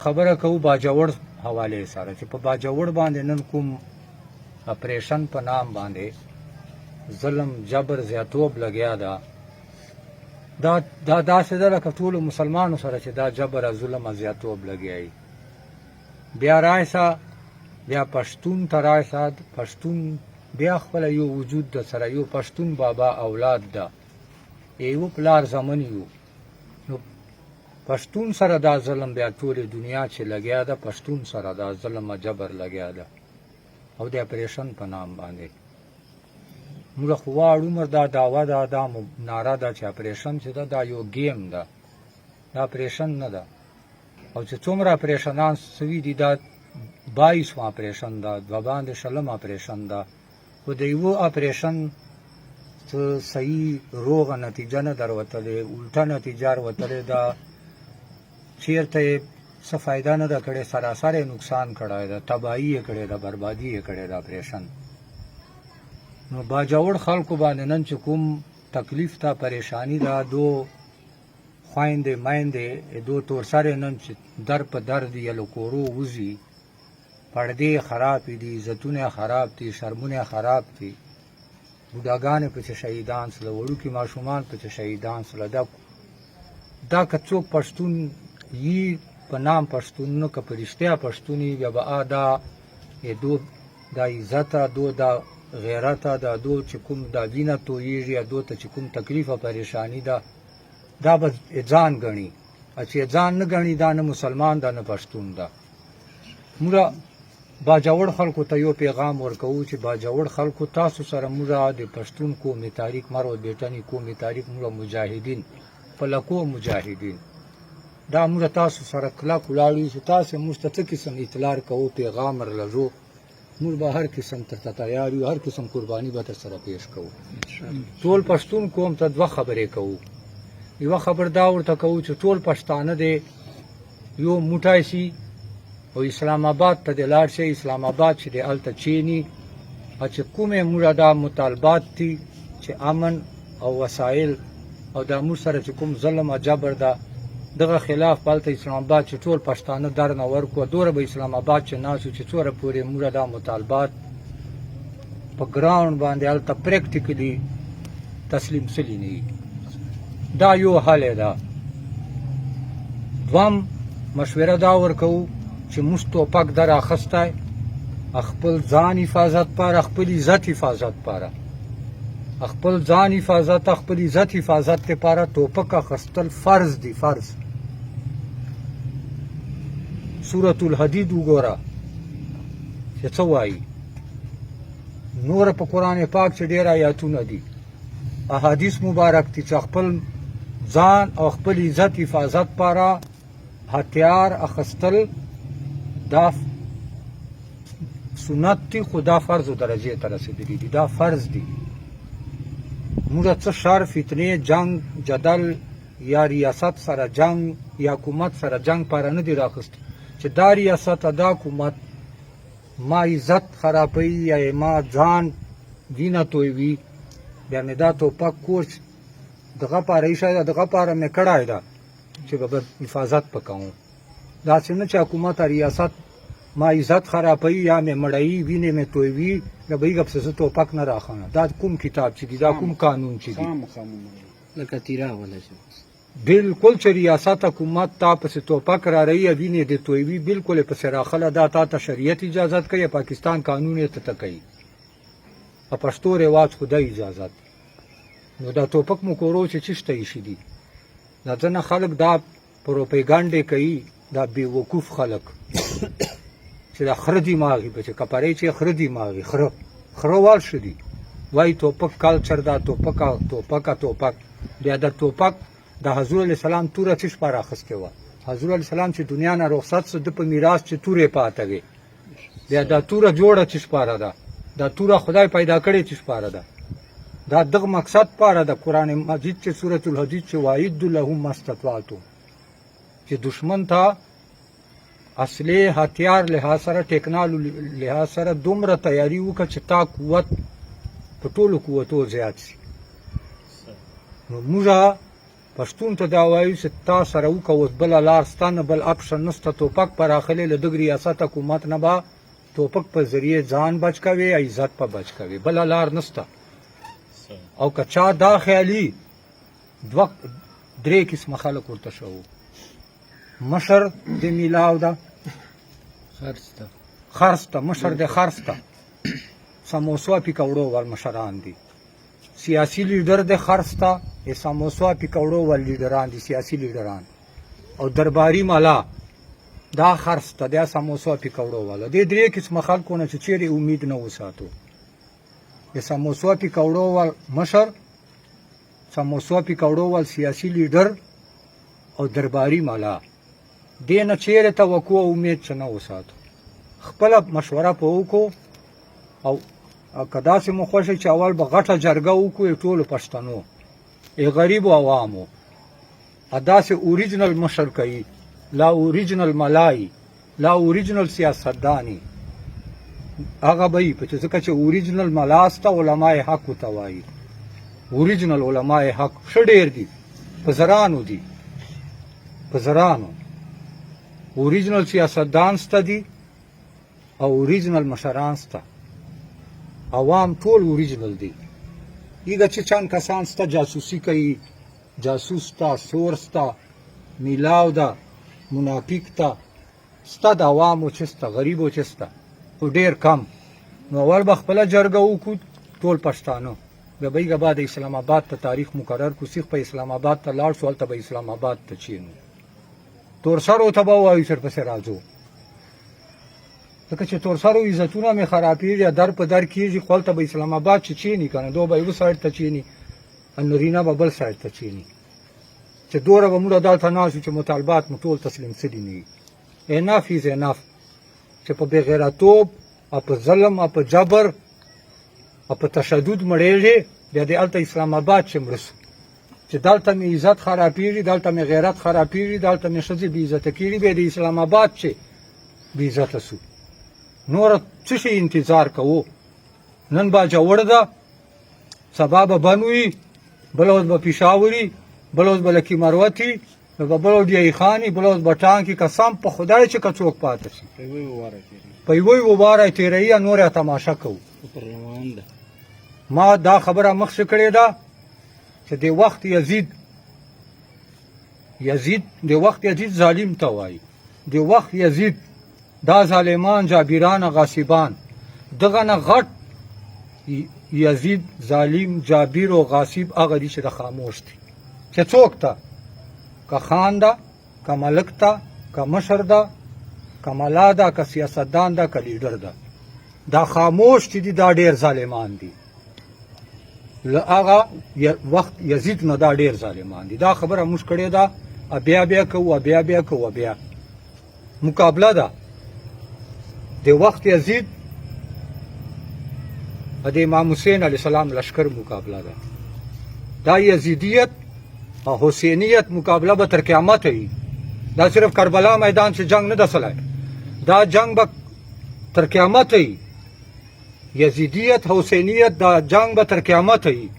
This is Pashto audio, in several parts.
خبره کوو باجوړ حوالې سره چې په باجوړ باندې نن کوم اپریشن په نام باندې ظلم جبر زیاتوب لګیا ده دا داسې ده لکه ټولو مسلمانو سره چې دا جبر ظلم زیاتوب لګیا بیا رایسه بیا پښتون ته رایسه پښتون بیا خپله یو وجود ده سره یو پښتون بابا اولاد ده یو پلار زمن یو نو پښتون سره دا ظلم بیا ټولې دنیا چې لګیا ده پښتون سره دا ظلم جبر لګیا ده او د اپریشن په نام باندې موږ خو واړو عمر دا دعوه ده دا ناره ده چې اپریشن چې ده دا یو ګیم ده دا اپریشن نه ده او چې څومره اپریشنان سوي دي دا 22 اپریشن ده دوه باندې شلم اپریشن ده خو د یوه اپریشن څه صحیح روغه نتیجه نه دروتلې الټه نتیجه وتلې ده چیرته یې څه فایده نه ده کړې سراسر یې نقصان کړی ده تباهي یې کړې ده بربادي یې کړې ده اپریشن نو باجوړ خلکو باندې نن چې کوم تکلیف ته پریشانی ده دو خویندې میندې دو تورسرې نن چې در په در دي یلو کورو وځي پردې خراب دي عزتونه خراب دي شرمونه خراب دي بوډاګانې پسې شهیدان سوله وړوکي ماشومان پسې شهیدان سوله دا که څوک پښتون یي په نام پښتون نه که په رښتیا پښتون یي بیا به دو دا عزته دو دا غیرته دا دو چې کوم دا وینه تویېږي دو ته چې کوم تکلیف او پریشانی ده دا به ځان ګڼي چې ځان نه ګڼي دا نه مسلمان ده نه پښتون ده موږ باجوړ خلکو ته یو پیغام ورکوو چې باجوړ خلکو تاسو سره موږ د پښتون قومي تاریخ مرو بیټنی قومي تاریخ موږ مجاهدین په لکو مجاهدین دا موږ تاسو سره کلک ولاړ یو چې تاسو موږ ته څه قسم اطلاع کوو پیغام ورلږو موږ به هر قسم ته تیار یو هر قسم قرباني به سره پیش کوو ټول پښتون قوم ته دوه خبرې کوو یوه خبر دا ورته کوو چې ټول پښتانه دی یو موټی شي او اسلام آباد ته د لاړ شي اسلام آباد چې د هلته چینی او چې کومې موږ دا مطالبات دي چې امن او وسایل او دا موږ سره چې کوم ظلم او جبر ده دغه خلاف هلته اسلام آباد چې ټول پښتانه درنه ورکړو دوره به اسلام آباد چې ناسو چې څوره پورې موږ دا مطالبات په ګراوند باندې هلته پریکټیکلي تسلیم سلي نه وي دا یو حل ده دوم مشوره دا ورکوو چې موږ ټوپک در اخیستی خپل ځان حفاظت پاره خپل عزت حفاظت پاره خپل ځان حفاظت خپل عزت حفاظت لپاره ټوپک اخیستل فرض دي فرض سورة الحدید وګوره چې څه وایي نور په قرآن پاک چې ډېر آیاتونه دي احادیث مبارک دي چې خپل ځان او خپل عزت حفاظت پاره هتیار اخیستل دا سنت دی خو دا فرض و درجې ته رسېدلي دي دا فرض دي موږ څه شر فتنې جنگ جدل یا ریاست سره جنگ یا حکومت سره جنگ پاره نه دي راخیستي چې دا ریاست دا حکومت ما عزت خرابوي یا ما ځان وینه تویوي بیا مې دا ټوپک کور دغه پاره ایښی ده دغه پاره مې کړی ده چې به حفاظت پکوم داسې نه چې حکومت ریاست ما عزت خرابوي یا مې مړوي وینې مې تویوي د بهیږه پسې زه ټوپک نه راخلم دا کوم کتاب چې دي دا کوم قانون چې دي لکه تیره ولا شي بالکل چې ریاست حکومت تا پسې ټوپک را رهي وینې دې تویوي بالکل یې پسې راخله دا تا ته شریعت اجازت کوي پاکستان قانون یې ته کوي په پښتو رواج خدای اجازت نو دا ټوپک مو کورو چې چشته ایښي دي دا ځنه خلک دا پروپیګانډې کوي دا بې وقوف خلک چې دا خره دماغي به چې کپرې چې خره دماغي خره وال شه دي وایي ټوپک کلچر دا ټوپک بیا دا ټوپک د حضور علیه السلام توره څه شپه راخیستې وه حضور علیه السلام چې دنیا نه رخصت سو ده په میراث چې تورې پاته وې بیا دا توره جوړه چې شپاره ده دا توره خدای پیدا کړې چې شپاره ده دا دغه مقصد پاره د قرآن مجید چې سورة الحدید چې واعدوا لهم ما استطعتم چې دشمن ته اصلي هتیار لحاظ سره ټیکنالوژي لحاظ سره دومره تیاری وکړه چې تا قوت په ټولو قوتو زیات شي نو موږ پښتون ته دا وایو چې تا سره وکړه اوس بله لار سته نه بل اپشن نسته ټوپک پراخلی له دغ ریاست حکومت نه به ټوپک په ذریعې ځان بچ کوي عزت په بچ کوي بله لار نسته او که چا دا خیالي درې قسمه خلک ورته شو مشر د میلاو ده خرڅ ته مشر د خرڅ ته سموسا پیکوړو ور مشران دي سیاسي لیډر د خرڅ ته سموسا پیکوړو ور لیډران دي سیاسي لیډران او درباري مالا دا خرڅ ته د سموسا پیکوړو والا د درې قسمه خلکو نه چې چیرې امید نه وساتو د سموسا پیکوړو ور مشر سموسا پیکوړو ور سیاسي لیډر او درباري مالا دې نه چیرې توقع او امید چې نه وساتو خپله مشوره په وکړو او که داسې مو خوښه چې اول به غټه جرګه وکړو ټولو پښتنو غریبو عوامو داسې اوریجنل مشر کوي لا اوریجنل ملای لا اوریجنل سیاستداني هغه به وي ځکه چې اوریجنل ملا سته علمای حق ورته وایي اوریجنل علمای حق ښه ډېر دي په زرانو دي په زرانو اوریجنل سیاستدان سته دي او اوریجنل مشران سته عوام ټول اوریجنل دي ایګه چې چند کسان سته جاسوسي کوي جاسوس ته سور سته میلاو ده منافق ته سته د عوامو چې سته غریبو چې سته خو ډېر کم نو اول به خپله جرګه وکړو ټول پښتانه بیا به یې بعد اسلام آباد ته تاریخ مقرر کړو سیخ په اسلام آباد ته لاړ شو هلته به اسلام آباد ته چینو تورسرو ته به ووایو چې ورپسې راځو ځکه چې تورسرو عزتونه مې خرابېږي در په در کېږي خو هلته به اسلام آباد چې چیني که نه دو به یو سایډ ته چیني نرینه به بل سایډ ته چیني چې دوره به موږ دلته ناست یو چې مطالبات مو ټول تسلیم سوي نه وي انف از انف چې په بېغیرتوب او په ظلم او په جبر او په تشدد مړېږي بیا د هلته اسلام آباد چې مړه سو چې دلته مې عزت خرابېږي دلته مې غیرت خرابېږي دلته مې ښځې بې عزته کېږي بیا د اسلام آباد چې بې عزته سو نوره څه شي انتظار کوو نن باجوړ ده سبا به بن وي بله ورځ به پېښور وي بله ورځ به لکي مروت وي بله ورځ ډیایي خان وي بله ورځ به ټانک وي قسم په خدای چې که څوک پاتې شي په یوه یوه واره یې تېروي نور یې تماشه کوو ما دا خبره مخکې کړې ده چې د وخت یزید ظالم ته وایي د وخت یزید دا ظالمان جابران غاصبان دغه نه غټ یزید ظالم جابر او غاصب هغه دي چې د خاموش دي چې څوک ته که خان ده که ملک ده که مشر ده که ملا ده که سیاستدان ده که لیډر ده دا خاموش چې دي دا ډېر ظالمان دي له هغه وخت یزید نه دا ډېر ظالمان دي دا خبره موږ کړې ده بیا کوو بیا کوو بیا مقابله ده د وخت یزید د امام حسین علیه السلام لشکر مقابله ده دا یزیدیت او حسینیت مقابله به تر قیامت وي دا صرف کربلا میدان سے جنگ نه ده سلی دا جنگ به تر قیامت وي یزیدیت حسینیت دا جنگ به تر قیامت وي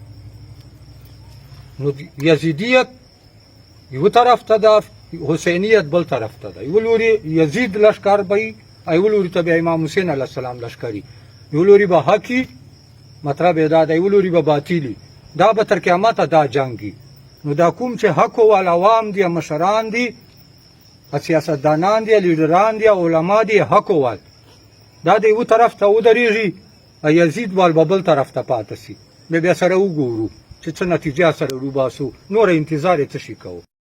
نو یزیدیت یو طرف ته ده حسینیت بل طرف ته ده یو لوري یزید لشکر به وي یو لوري ته بیا امام حسین علیه السلام لشکري یو لوري به حقي مطلب یې دا ده یو لوري به باطلي دا به تر قیامته دا جنګي نو دا کوم چې حق وال عوام دي مشران دي سیاستدانان دي لیډران دي علما دي حق وال دا د یو طرف ته ودرېږي یزید وال به بل طرف ته پاتې سي بیا سره وګورو چې څه نتیجه سره روباسو نور انتظار یې څه شي کوو